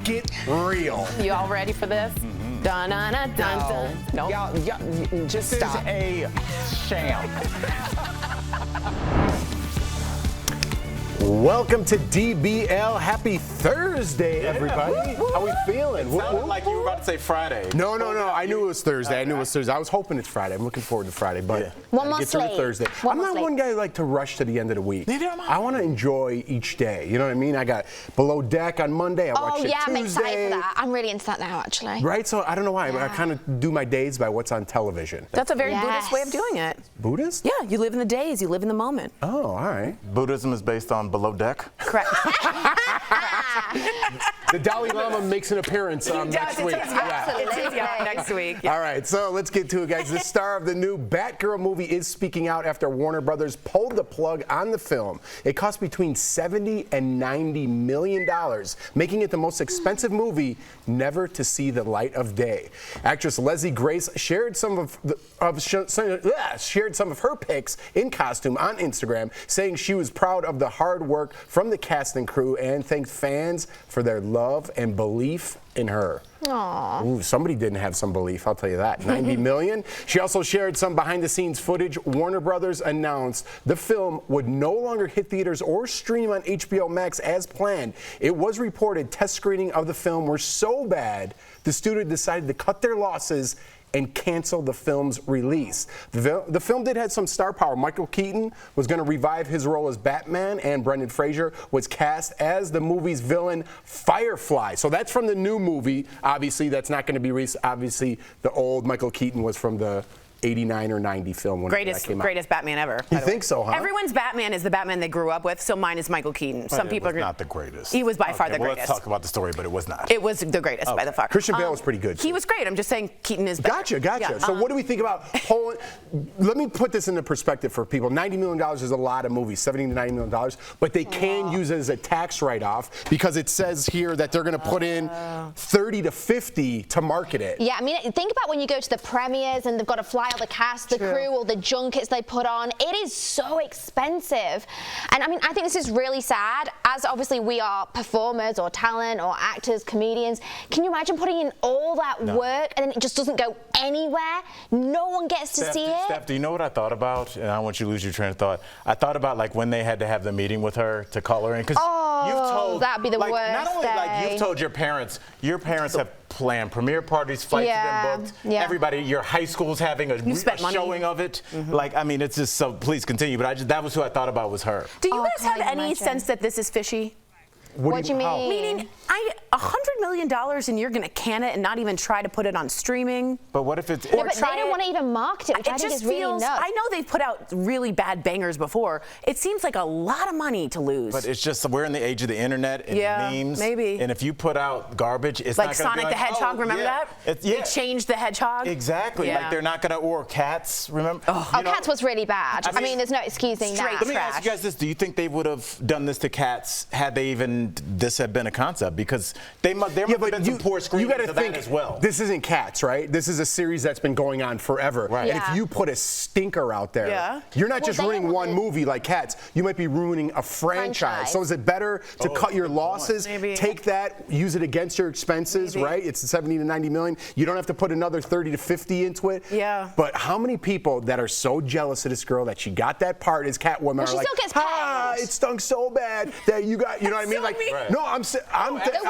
make it real. You all ready for this? Dun dun dun dun dun. No. Y'all, just stop. This is a sham. Welcome to DBL. Happy Thursday, everybody. How we feeling? It sounded like you were about to say Friday. No. I knew it was Thursday. I was hoping it's Friday. I'm looking forward to Friday, but One more get through slate. Thursday. One I'm more not slate. one guy who like to rush to the end of the week. Neither am I. I want to enjoy each day. You know what I mean? I got Below Deck on Monday. I watched it I'm Tuesday. excited for that. I'm really into that now, actually. Right? So I don't know why, but I kind of do my days by what's on television. That's a very Yes. Buddhist way of doing it. Buddhist? Yeah, you live in the days, you live in the moment. Oh, all right. Buddhism is based on Below Deck. Correct. The Dalai Lama makes an appearance next week. Next week. Yeah. All right, so let's get to it, guys. The star of the new Batgirl movie is speaking out after Warner Brothers pulled the plug on the film. It cost between $70 and $90 million, making it the most expensive movie never to see the light of day. Actress Leslie Grace shared some of her pics in costume on Instagram, saying she was proud of the hard work from the cast and crew and thanked fans for their love and belief in her. Aww. Ooh, somebody didn't have some belief, I'll tell you that. 90 million. She also shared some behind-the-scenes footage. Warner Brothers announced the film would no longer hit theaters or stream on HBO Max as planned. It was reported test screening of the film were so bad, the studio decided to cut their losses and cancel the film's release. The film did have some star power. Michael Keaton was going to revive his role as Batman, and Brendan Fraser was cast as the movie's villain, Firefly. So that's from the new movie. Obviously, that's not going to be released. Obviously, the old Michael Keaton was from the 89 or 90 film when that came out. Greatest Batman ever. You think so, huh? Everyone's Batman is the Batman they grew up with, so mine is Michael Keaton. Some people It was not the greatest. He was by far the Well, greatest. let's talk about the story, but it was not. It was the greatest by the far. Christian Bale was pretty good, He too. was great. I'm just saying Keaton is better. Gotcha. Yeah. So what do we think about let me put this into perspective for people. $90 million is a lot of movies, $70 to $90 million, but they can use it as a tax write-off because it says here that they're going to put in 30 to 50 to market it. Yeah, I mean, think about when you go to the premieres and they've got to fly all the cast, the crew, all the junkets they put on. It is so expensive. And I mean, I think this is really sad. As obviously we are performers or talent or actors, comedians, can you imagine putting in all that work and then it just doesn't go anywhere? No one gets to see it. Steph, do you know what I thought about? And I don't want you to lose your train of thought. I thought about like when they had to have the meeting with her to call her in. Because you've told, that'd be the like, worst not only like day. you've told your parents have planned premiere parties, flights have been booked. Yeah. Everybody, your high school's having a spent money. showing of it. Like, I mean, it's just so, please continue. But that was who I thought about was her. Do you guys can have you any imagine? sense that this is fishy? What do you how? mean? Meaning, $100 million and you're going to can it and not even try to put it on streaming? But what if it's... Yeah, but they don't want to even market it, which I think is really nuts. I know they've put out really bad bangers before. It seems like a lot of money to lose. But it's just, we're in the age of the internet and memes. Maybe. And if you put out garbage, it's like not going to be Sonic like, the Hedgehog, remember that? They changed the hedgehog. Exactly. Yeah. Like they're not going to, or Cats, remember? Cats was really bad. I mean, there's no excusing that. straight Let me ask you guys this. Do you think they would have done this to Cats had this had been a concept? Because there must have been some poor screenings of that as well. This isn't Cats, right? This is a series that's been going on forever. Right. And if you put a stinker out there, you're not just they ruining don't one want movie like Cats. You might be ruining a franchise. So is it better to cut your losses, take that, use it against your expenses, right? It's 70 to 90 million. You don't have to put another 30 to 50 into it. Yeah. But how many people that are so jealous of this girl that she got that part as Catwoman she are like, still gets paid. it stunk so bad that you got, you know what I mean? Like, no,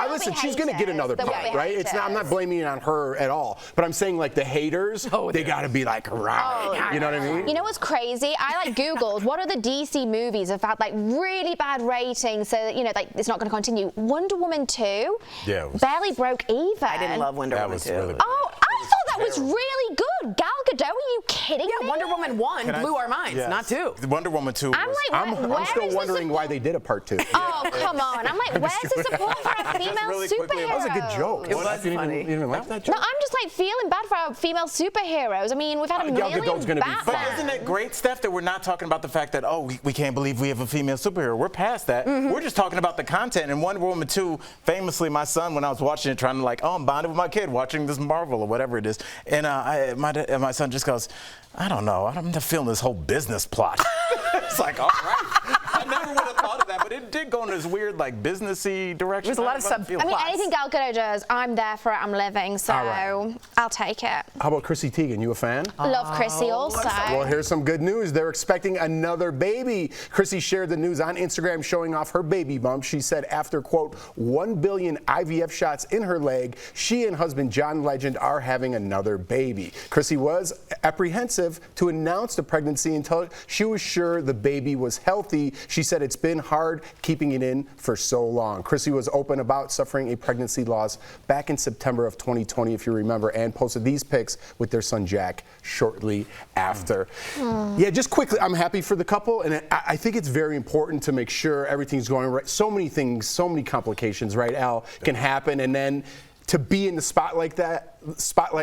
listen, she's going to get another part, right? It's not, I'm not blaming it on her at all, but I'm saying like the haters, they got to be like, right, you know what I mean? You know what's crazy? I like Googled what are the DC movies have had like really bad ratings, so that, you know, like it's not going to continue. Wonder Woman 2 barely broke even. I didn't love Wonder Woman 2. Really Oh, I thought that was really good. Gal Gadot, are you kidding me? Wonder Woman 1 blew our minds, not 2. Wonder Woman 2. I'm like, I'm still wondering why they did a part 2. Oh, come on. I'm like, where's the support for our female superheroes? That was a good joke. It was funny. You didn't like that joke? No, I'm just like feeling bad for our female superheroes. I mean, we've had a Gal million Gadot's gonna be Batman. But isn't it great, Steph, that we're not talking about the fact that, we can't believe we have a female superhero. We're past that. We're just talking about the content. And Wonder Woman 2, famously, my son, when I was watching it, trying to like, I'm bonded with my kid watching this Marvel or whatever it is. And my son just goes, I don't know. I'm not feeling this whole business plot. It's like, all right. I never would have thought of that, but it did go in this weird, like, businessy direction. There's a lot of subplots. I mean, anything Gal Gadot does, I'm there for it. I'm living, so I'll take it. How about Chrissy Teigen? You a fan? Love Chrissy also. Well, here's some good news. They're expecting another baby. Chrissy shared the news on Instagram showing off her baby bump. She said after, quote, 1 billion IVF shots in her leg, she and husband John Legend are having another baby. Chrissy was apprehensive to announce the pregnancy until she was sure the baby was healthy. She said it's been hard keeping it in for so long. Chrissy was open about suffering a pregnancy loss back in September of 2020, if you remember, and posted these pics with their son Jack shortly after. Yeah, just quickly, I'm happy for the couple, and I think it's very important to make sure everything's going right. So many things, so many complications, right, Al, can happen, and then to be in the spotlight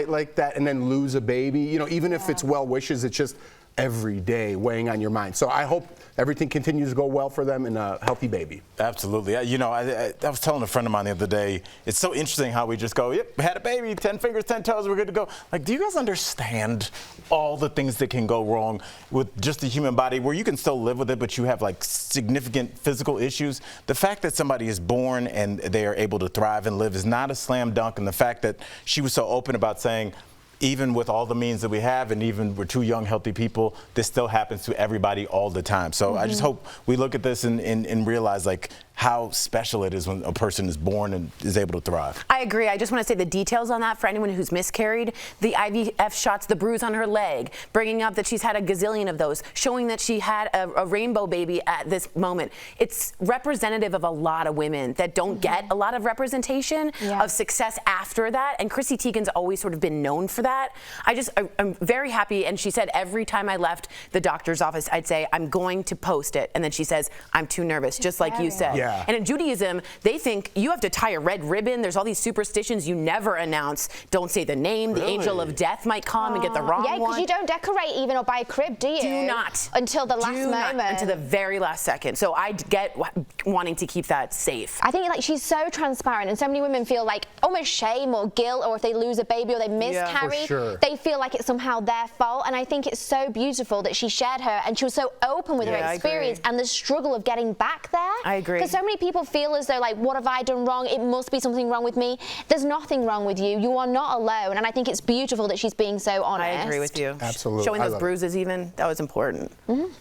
like that and then lose a baby, you know, even if it's well wishes, it's just every day weighing on your mind. So I hope everything continues to go well for them and a healthy baby. Absolutely. You know, I was telling a friend of mine the other day, it's so interesting how we just go, yep, had a baby, 10 fingers, 10 toes, we're good to go. Like, do you guys understand all the things that can go wrong with just the human body where you can still live with it, but you have like significant physical issues? The fact that somebody is born and they are able to thrive and live is not a slam dunk. And the fact that she was so open about saying, even with all the means that we have, and even we're two young, healthy people, this still happens to everybody all the time. So I just hope we look at this and realize like how special it is when a person is born and is able to thrive. I agree. I just want to say the details on that for anyone who's miscarried. The IVF shots, the bruise on her leg, bringing up that she's had a gazillion of those, showing that she had a rainbow baby at this moment. It's representative of a lot of women that don't get a lot of representation of success after that. And Chrissy Teigen's always sort of been known for that. I'm very happy. And she said every time I left the doctor's office, I'd say, I'm going to post it. And then she says, I'm too nervous, just like you said. Yeah. And in Judaism, they think you have to tie a red ribbon. There's all these superstitions you never announce. Don't say the name. The angel of death might come and get the wrong one. Yeah, because you don't decorate even or buy a crib, do you? Do not. Until the last moment. Until the very last second. So I get wanting to keep that safe. I think like she's so transparent, and so many women feel like almost shame or guilt, or if they lose a baby or they miscarry, they feel like it's somehow their fault. And I think it's so beautiful that she shared her, and she was so open with her experience and the struggle of getting back there. I agree. Because so many people feel as though like, what have I done wrong? It must be something wrong with me. There's nothing wrong with you. You are not alone. And I think it's beautiful that she's being so honest. I agree with you. Absolutely. Showing those bruises even, that was important.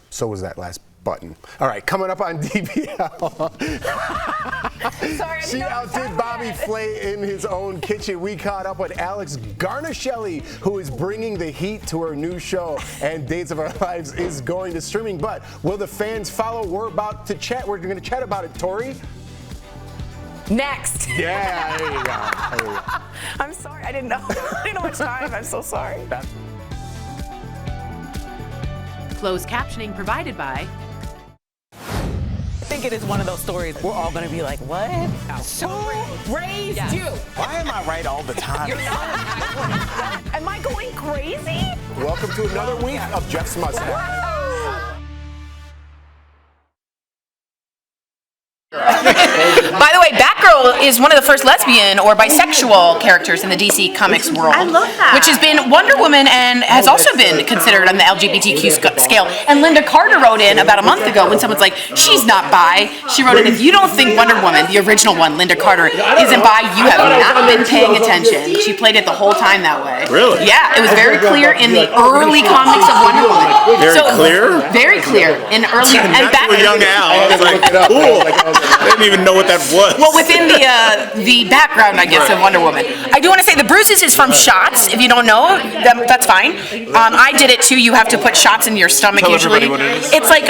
So was that last button. All right, coming up on DBL. Sorry, She outdid Bobby Flay in his own kitchen. We caught up with Alex Garnaschelli, who is bringing the heat to her new show, and Days of Our Lives is going to streaming. But will the fans follow? We're about to chat. We're going to chat about it, Tori. Next. Yeah, there you go. There you go. I'm sorry, I didn't know. I didn't know much time. I'm so sorry. Closed captioning provided by. I think it is one of those stories we're all going to be like, what? So raised you. Why am I right all the time? Am I going crazy? Welcome to another week of Jeff's Mustache. By the way, Batgirl is one of the first lesbian or bisexual characters in the DC Comics world. I love that. Which has been Wonder Woman and has also been considered on the LGBTQ scale. And Linda Carter wrote in about a month ago when someone's like, she's not bi. She wrote in, if you don't think Wonder Woman, the original one, Linda Carter, isn't bi, you have not been paying attention. She played it the whole time that way. Really? Yeah, it was very clear in the early comics of Wonder Woman. Very clear? Very clear. In early, and Not to a young Al. I was like, cool. I didn't even know what that was. Well, within the background, I guess, of Wonder Woman. I do want to say the bruises is from shots. If you don't know, that's fine. I did it too. You have to put shots in your stomach usually. Everybody what it is. It's like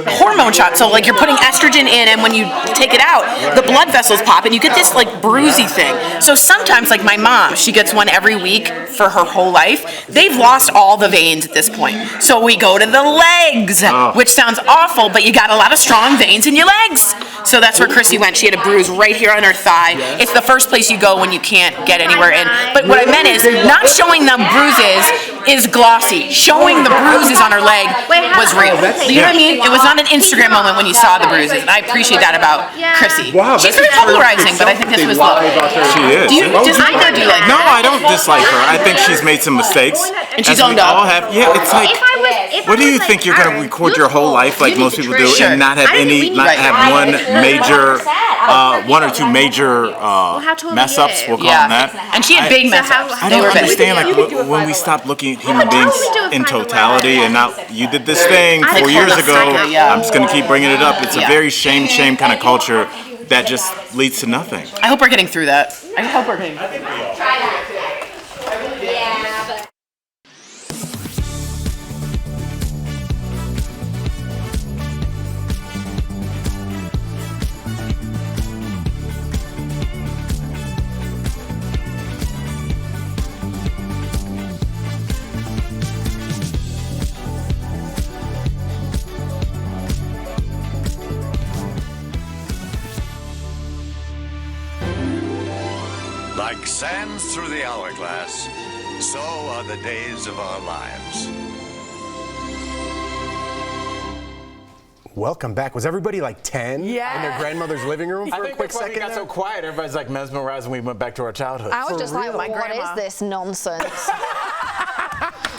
hormone shots. So like you're putting estrogen in, and when you take it out, the blood vessels pop, and you get this like bruisey thing. So sometimes, like my mom, she gets one every week for her whole life. They've lost all the veins at this point. So we go to the legs, which sounds awful, but you got a lot of strong veins in your legs. So that's where Chrissy went. She had a bruise right here on her thigh. It's the first place you go when you can't get anywhere in. But what I meant is not showing the bruises is glossy. Showing the bruises on her leg was real. You know what I mean? It was not an Instagram moment when you saw the bruises. And I appreciate that about Chrissy. Wow, she's very polarizing, but I think this was love. She is. Do you dislike her or do you like her? No, I don't dislike her. I think she's made some mistakes. And she's As we owned up. all have. Yeah, it's like. If I was What do you think you're going to record your whole life like most people do and not have one major, one or two major mess ups? We'll call them that. And she had big mess ups. I don't understand like when we stop looking at human beings in totality, and now you did this thing 4 years ago. I'm just going to keep bringing it up. It's a very shame kind of culture that just leads to nothing. I hope we're getting through that. I hope we're getting through Yeah, but like sands through the hourglass, so are the days of our lives. Welcome back. Was everybody like 10 in their grandmother's living room for a quick second? It got so quiet, everybody's like mesmerized when we went back to our childhood. I was just like, what is this nonsense?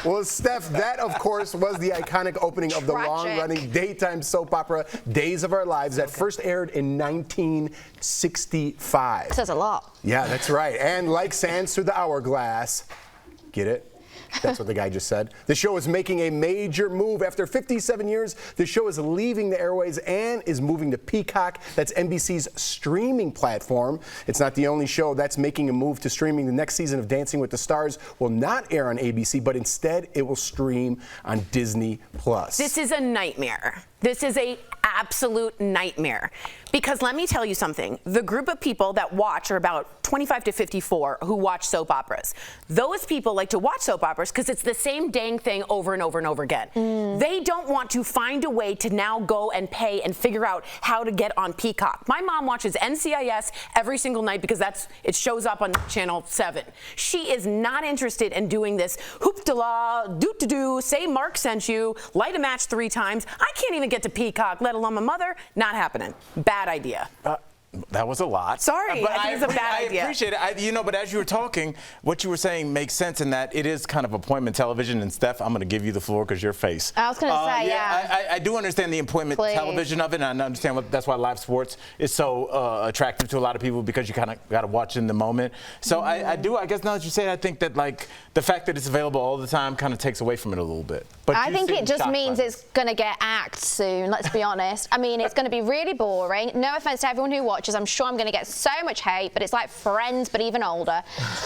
Well, Steph, that, of course, was the iconic opening of the long-running daytime soap opera Days of Our Lives that first aired in 1965. Says a lot. Yeah, that's right. And like sands through the hourglass, get it? That's what the guy just said. The show is making a major move. After 57 years, the show is leaving the airways and is moving to Peacock. That's NBC's streaming platform. It's not the only show that's making a move to streaming. The next season of Dancing with the Stars will not air on ABC, but instead it will stream on Disney+. This is a nightmare. This is a absolute nightmare. Because let me tell you something. The group of people that watch are about 25 to 54 who watch soap operas. Those people like to watch soap operas because it's the same dang thing over and over and over again. They don't want to find a way to now go and pay and figure out how to get on Peacock. My mom watches NCIS every single night because it shows up on Channel 7. She is not interested in doing this hoop-de-la, doot-de-doo, say Mark sent you, light a match 3 times. I can't even get to Peacock, let alone my mother. Not happening. Bad idea. That was a lot. Sorry, but I think it's a bad idea. I appreciate it. But as you were talking, what you were saying makes sense in that it is kind of appointment television. And Steph, I'm going to give you the floor because your face. I was going to say, I do understand the appointment television of it, and I understand that's why live sports is so attractive to a lot of people because you kind of got to watch in the moment. So I guess now that you say it, I think that like the fact that it's available all the time kind of takes away from it a little bit. But I think it just means it's going to get axed soon, let's be honest. I mean, it's going to be really boring. No offense to everyone who watches. I'm sure I'm going to get so much hate, but it's like Friends, but even older.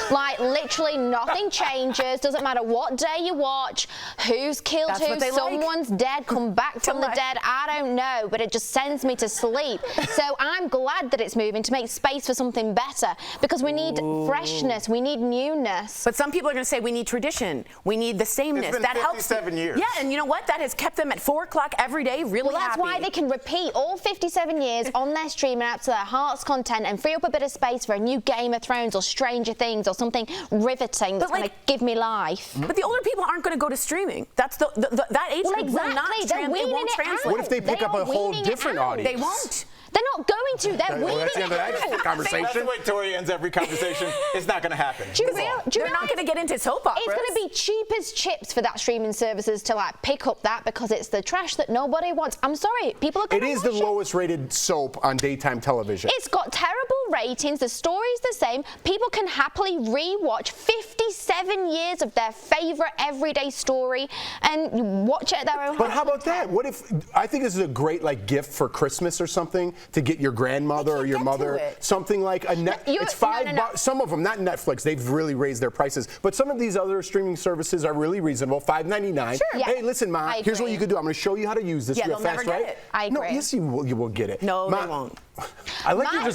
Like, literally nothing changes. Doesn't matter what day you watch, who's killed who, someone's dead, come back from the dead. I don't know, but it just sends me to sleep. So I'm glad that it's moving to make space for something better because we need freshness, we need newness. But some people are going to say we need tradition, we need the sameness. It's been that 57 helps. years. Yeah, and you know what? That has kept them at 4 o'clock every day really Well, that's why they can repeat all 57 years on their streaming app to their heart's content and free up a bit of space for a new Game of Thrones or Stranger Things or something riveting that's going to give me life. But the older people aren't going to go to streaming. That's that age group will not it won't translate. What if they pick up a whole different audience? They won't. They're not going to. They're weaning that's the end of that conversation. That's the way Tori ends every conversation. It's not going to happen. They're not going to get into soap operas. It's going to be cheap as chips for that streaming services to like pick up that because it's the trash that nobody wants. I'm sorry, people are going to watch it. It is the lowest rated soap on daytime television. It's got terrible ratings. The story's the same. People can happily re-watch 57 years of their favorite everyday story and watch it at their own. But how about that? What if I think this is a great like gift for Christmas or something to get your grandmother or your mother something like a it's $5. Some of them, not Netflix, they've really raised their prices. But some of these other streaming services are really reasonable. $5.99. Sure. Hey, listen, Ma, here's what you can do. I'm going to show you how to use this real fast, right? Get it. I agree. No, yes, you will get it. No, they won't. I like you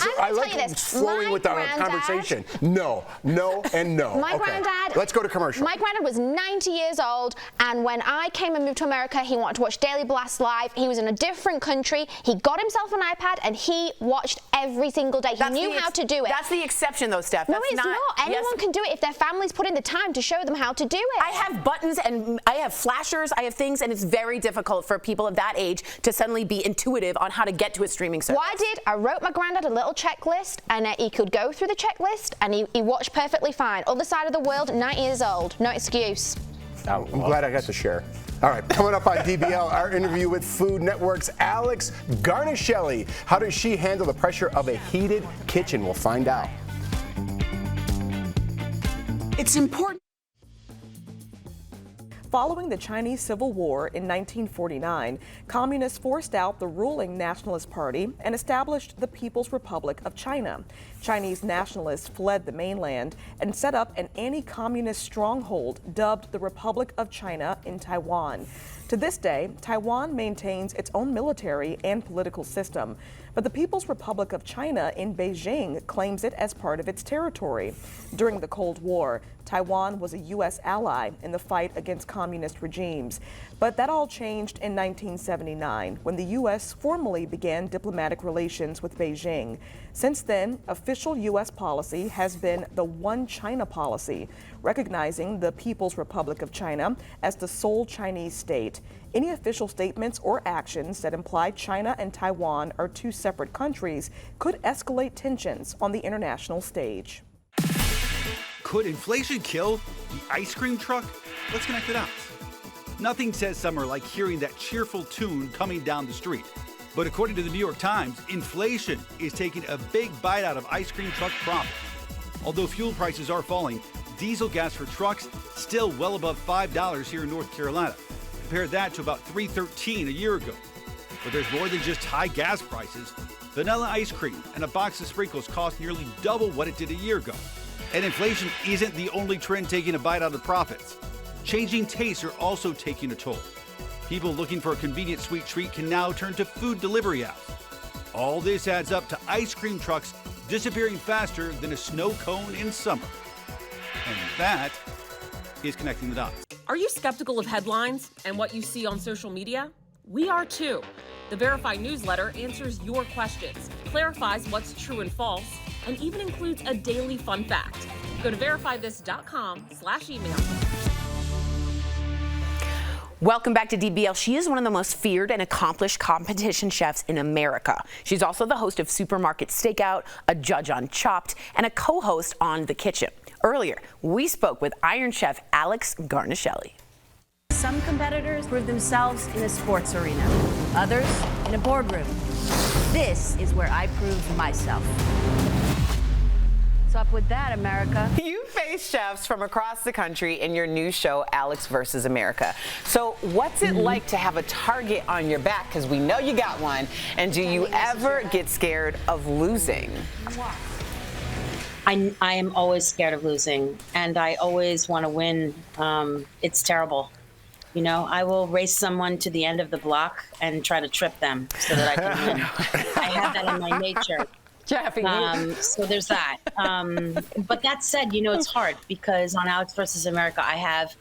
flowing with our conversation. No, and no. My granddad. Let's go to commercial. My granddad was 90 years old, and when I came and moved to America, he wanted to watch Daily Blast live. He was in a different country. He got himself an iPad, and he watched every single day. He knew how to do it. That's the exception, though, Steph. No, it's not. Anyone can do it if their family's put in the time to show them how to do it. I have buttons and I have flashers, I have things, and it's very difficult for people of that age to suddenly be intuitive on how to get to a streaming service. I wrote my granddad a little checklist, and he could go through the checklist, and he watched perfectly fine. Other side of the world, 90 years old. No excuse. I'm glad I got to share. All right, coming up on DBL, our interview with Food Network's Alex Garnaschelli. How does she handle the pressure of a heated kitchen? We'll find out. It's important. Following the Chinese Civil War in 1949, communists forced out the ruling Nationalist Party and established the People's Republic of China. Chinese nationalists fled the mainland and set up an anti-communist stronghold dubbed the Republic of China in Taiwan. To this day, Taiwan maintains its own military and political system, but the People's Republic of China in Beijing claims it as part of its territory. During the Cold War, Taiwan was a U.S. ally in the fight against communist regimes. But that all changed in 1979 when the U.S. formally began diplomatic relations with Beijing. Since then, official U.S. policy has been the One China policy, recognizing the People's Republic of China as the sole Chinese state. Any official statements or actions that imply China and Taiwan are two separate countries could escalate tensions on the international stage. Could inflation kill the ice cream truck? Let's connect the dots. Nothing says summer like hearing that cheerful tune coming down the street. But according to the New York Times, inflation is taking a big bite out of ice cream truck profits. Although fuel prices are falling, diesel gas for trucks still well above $5 here in North Carolina. Compare that to about $3.13 a year ago. But there's more than just high gas prices. Vanilla ice cream and a box of sprinkles cost nearly double what it did a year ago. And inflation isn't the only trend taking a bite out of profits. Changing tastes are also taking a toll. People looking for a convenient sweet treat can now turn to food delivery apps. All this adds up to ice cream trucks disappearing faster than a snow cone in summer. And that is connecting the dots. Are you skeptical of headlines and what you see on social media? We are too. The Verify newsletter answers your questions, clarifies what's true and false, and even includes a daily fun fact. Go to verifythis.com/email. Welcome back to DBL. She is one of the most feared and accomplished competition chefs in America. She's also the host of Supermarket Stakeout, a judge on Chopped, and a co-host on The Kitchen. Earlier, we spoke with Iron Chef Alex Garnaschelli. Some competitors prove themselves in a sports arena, others in a boardroom. This is where I prove myself. What's up with that, America? You face chefs from across the country in your new show, Alex vs. America. So what's it like to have a target on your back? Because we know you got one. And do you ever get scared of losing? I am always scared of losing, and I always want to win. It's terrible. You know, I will race someone to the end of the block and try to trip them so that I can win. I have that in my nature. So there's that. But that said, you know, it's hard because on Alex vs. America, I have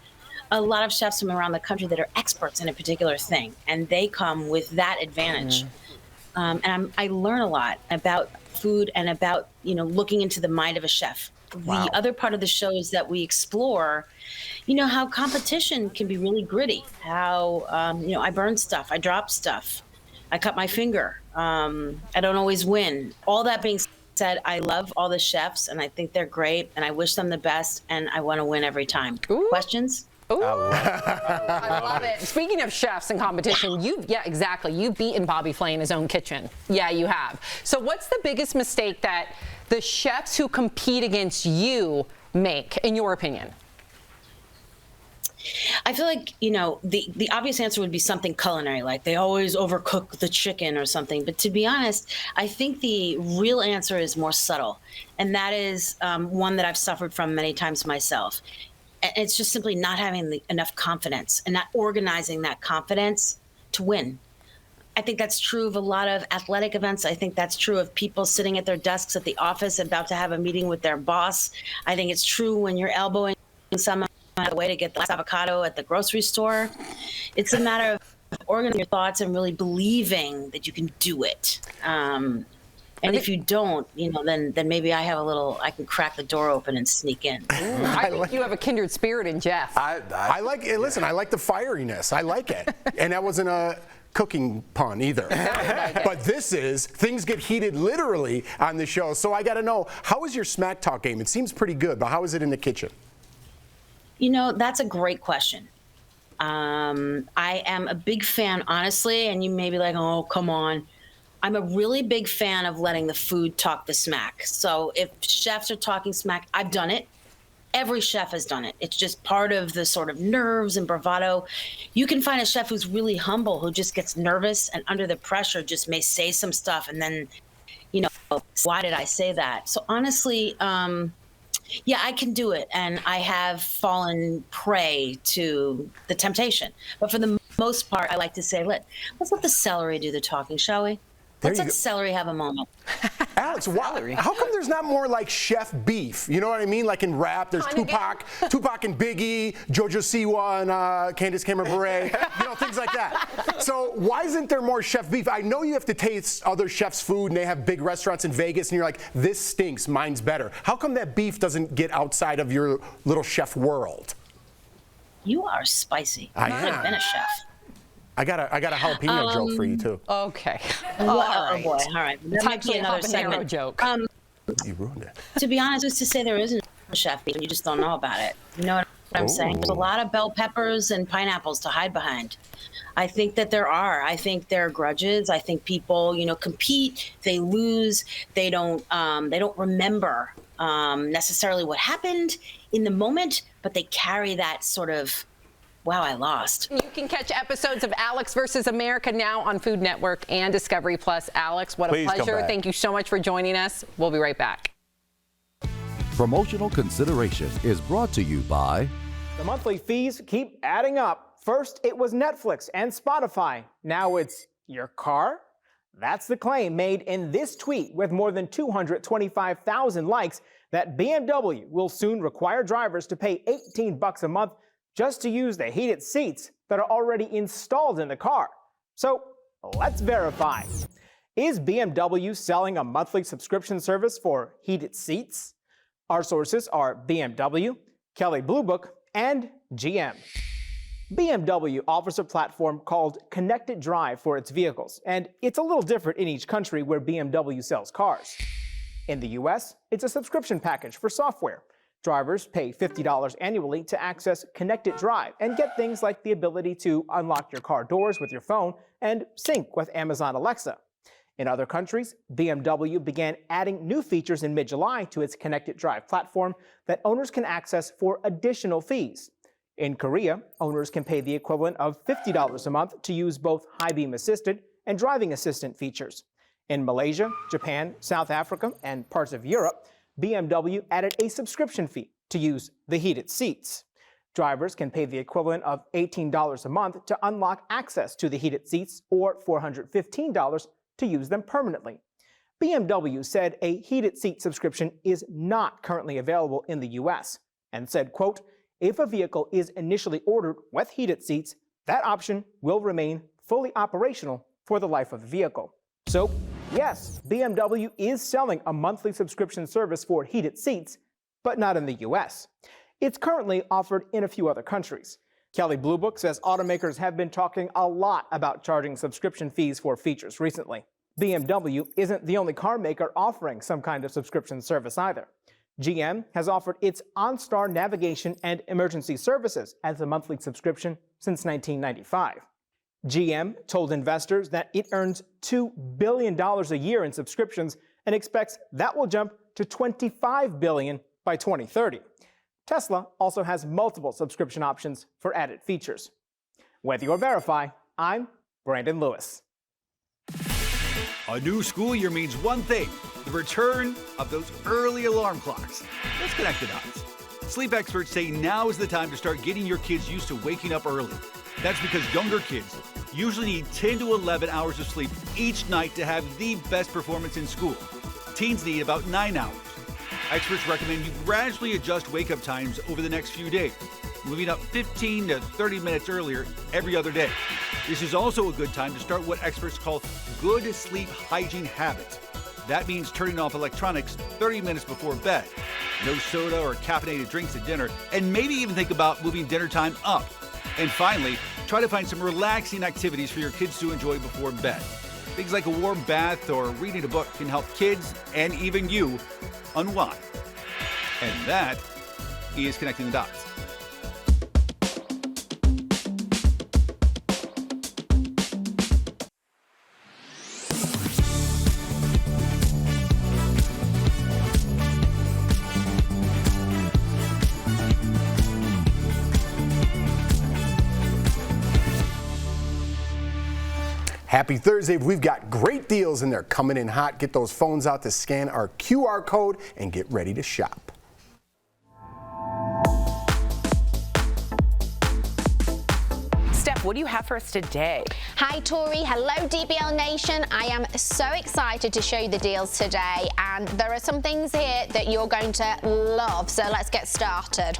a lot of chefs from around the country that are experts in a particular thing, and they come with that advantage. And I learn a lot about food and about, you know, looking into the mind of a chef. Wow. The other part of the show is that we explore, you know, how competition can be really gritty, how, you know, I burn stuff, I drop stuff, I cut my finger, I don't always win. All that being said, I love all the chefs and I think they're great and I wish them the best and I want to win every time. Ooh. Questions? Ooh. I love it. Speaking of chefs and competition, you've beaten Bobby Flay in his own kitchen. Yeah, you have. So what's the biggest mistake that the chefs who compete against you make, in your opinion? I feel like, you know, the obvious answer would be something culinary, like they always overcook the chicken or something. But to be honest, I think the real answer is more subtle. And that is one that I've suffered from many times myself. It's just simply not having enough confidence and not organizing that confidence to win. I think that's true of a lot of athletic events. I think that's true of people sitting at their desks at the office about to have a meeting with their boss. I think it's true when you're elbowing someone out of the way to get the last avocado at the grocery store. It's a matter of organizing your thoughts and really believing that you can do it. And if you don't, you know, then maybe I can crack the door open and sneak in. Ooh, I think you have a kindred spirit in Jeff. I like it. Listen, I like the fieriness. I like it. And that wasn't a cooking pun either. But this is, things get heated literally on the show. So I got to know, how is your smack talk game? It seems pretty good, but how is it in the kitchen? You know, that's a great question. I am a big fan, honestly, and you may be like, oh, come on. I'm a really big fan of letting the food talk the smack. So if chefs are talking smack, I've done it. Every chef has done it. It's just part of the sort of nerves and bravado. You can find a chef who's really humble, who just gets nervous and under the pressure just may say some stuff and then, you know, why did I say that? So honestly, yeah, I can do it. And I have fallen prey to the temptation. But for the most part, I like to say, let's let the celery do the talking, shall we? Let's let celery have a moment. Alex, how come there's not more like chef beef? You know what I mean? Like in rap, there's Tupac and Biggie, Jojo Siwa and Candace Cameron Bure, you know, things like that. So why isn't there more chef beef? I know you have to taste other chefs' food and they have big restaurants in Vegas and you're like, this stinks, mine's better. How come that beef doesn't get outside of your little chef world? You are spicy. I could have been a chef. I got a jalapeno joke for you too. Okay. Well, oh boy. All right. That might be another segment. Joke. You ruined it. To be honest, was to say there isn't a chef beef, and you just don't know about it. You know what I'm saying? There's a lot of bell peppers and pineapples to hide behind. I think that there are. I think there are grudges. I think people, you know, compete. They lose. They don't remember necessarily what happened in the moment, but they carry that sort of, wow, I lost. You can catch episodes of Alex versus America now on Food Network and Discovery Plus. Alex, what a pleasure. Thank you so much for joining us. We'll be right back. Promotional consideration is brought to you by... The monthly fees keep adding up. First, it was Netflix and Spotify. Now it's your car? That's the claim made in this tweet with more than 225,000 likes that BMW will soon require drivers to pay $18 a month just to use the heated seats that are already installed in the car. So let's verify. Is BMW selling a monthly subscription service for heated seats? Our sources are BMW, Kelley Blue Book, and GM. BMW offers a platform called Connected Drive for its vehicles, and it's a little different in each country where BMW sells cars. In the US, it's a subscription package for software. Drivers pay $50 annually to access Connected Drive and get things like the ability to unlock your car doors with your phone and sync with Amazon Alexa. In other countries, BMW began adding new features in mid-July to its Connected Drive platform that owners can access for additional fees. In Korea, owners can pay the equivalent of $50 a month to use both high beam assisted and driving assistant features. In Malaysia, Japan, South Africa, and parts of Europe, BMW added a subscription fee to use the heated seats. Drivers can pay the equivalent of $18 a month to unlock access to the heated seats or $415 to use them permanently. BMW said a heated seat subscription is not currently available in the US and said, quote, if a vehicle is initially ordered with heated seats, that option will remain fully operational for the life of the vehicle. So, yes, BMW is selling a monthly subscription service for heated seats, but not in the US. It's currently offered in a few other countries. Kelley Blue Book says automakers have been talking a lot about charging subscription fees for features recently. BMW isn't the only car maker offering some kind of subscription service either. GM has offered its OnStar navigation and emergency services as a monthly subscription since 1995. GM told investors that it earns $2 billion a year in subscriptions and expects that will jump to $25 billion by 2030. Tesla also has multiple subscription options for added features. With your Verify, I'm Brandon Lewis. A new school year means one thing, the return of those early alarm clocks. Let's connect the dots. Sleep experts say now is the time to start getting your kids used to waking up early. That's because younger kids usually need 10 to 11 hours of sleep each night to have the best performance in school. Teens need about 9 hours. Experts recommend you gradually adjust wake-up times over the next few days, moving up 15 to 30 minutes earlier every other day. This is also a good time to start what experts call good sleep hygiene habits. That means turning off electronics 30 minutes before bed, no soda or caffeinated drinks at dinner, and maybe even think about moving dinner time up. And finally, try to find some relaxing activities for your kids to enjoy before bed. Things like a warm bath or reading a book can help kids and even you unwind. And that is Connecting the Dots. Happy Thursday. We've got great deals and they're coming in hot. Get those phones out to scan our QR code and get ready to shop. Steph, what do you have for us today? Hi Tori, hello DBL Nation. I am so excited to show you the deals today, and there are some things here that you're going to love, so let's get started.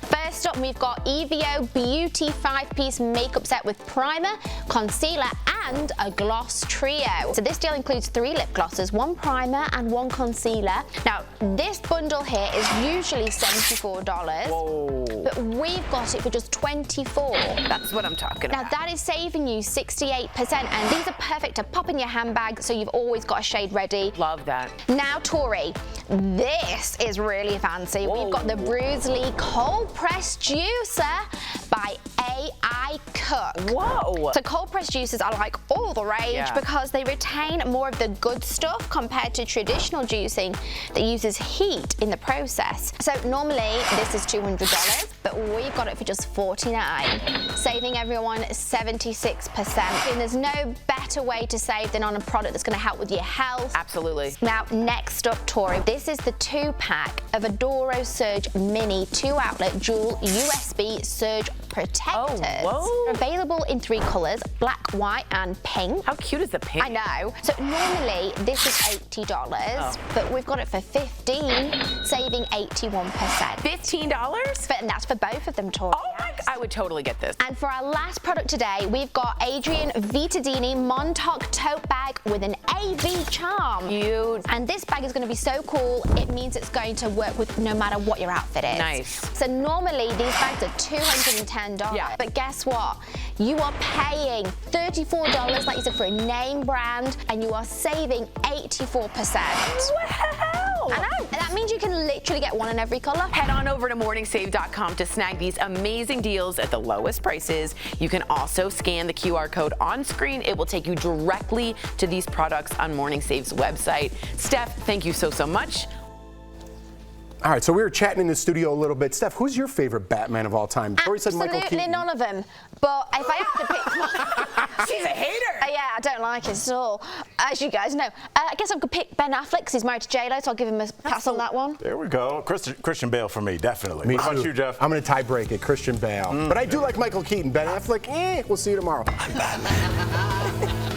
First up, we've got EVO Beauty 5-piece makeup set with primer, concealer and a gloss trio. So this deal includes 3 lip glosses, 1 primer and 1 concealer. Now this bundle here is usually $74. Whoa. But we've got it for just $24. That's what I'm talking about. Now that is saving you 68%, and these are perfect to pop in your handbag, so you've always got a shade ready. Love that. Now Tori, this is really fancy. Whoa. We've got the Bruce Lee cold press juicer by AI Cook. Whoa. So cold press juicers are like all the rage because they retain more of the good stuff compared to traditional juicing that uses heat in the process. So normally this is $200, but we've got it for just $49, saving everyone 76%. And there's no better way to save than on a product that's going to help with your health. Absolutely. Now next up, Tori, this is the 2-pack of Adoro Surge Mini 2-outlet dual USB surge protectors. Oh, whoa. They're available in 3 colors, black, white and pink. How cute is the pink? I know. So normally this is $80, but we've got it for $15, saving 81%. $15? And that's for both of them, Tori. Oh my, I would totally get this. And for our last product today, we've got Adrian Vitadini Montauk tote bag with an AV charm. Cute. And this bag is going to be so cool, it means it's going to work with no matter what your outfit is. Nice. So normally these bags are $210, but guess what? You are paying $34, like you said, for a name brand, and you are saving 84%. Wow. I know. And that means you can literally get one in every color. Head on over to morningsave.com to snag these amazing deals at the lowest prices. You can also scan the QR code on screen. It will take you directly to these products on Morning Save's website. Steph, thank you so much. All right, so we were chatting in the studio a little bit. Steph, who's your favorite Batman of all time? Tori said Michael Absolutely Keaton. none of them. But if I have to pick one... She's a hater. Yeah, I don't like it at all. As you guys know. I guess I could pick Ben Affleck because he's married to J-Lo, so I'll give him a pass on that one. There we go. Christian Bale for me, definitely. Me What about too. you, Jeff? I'm going to tie break it, Christian Bale. But I do like Michael Keaton. Ben Affleck, we'll see you tomorrow. I'm Batman.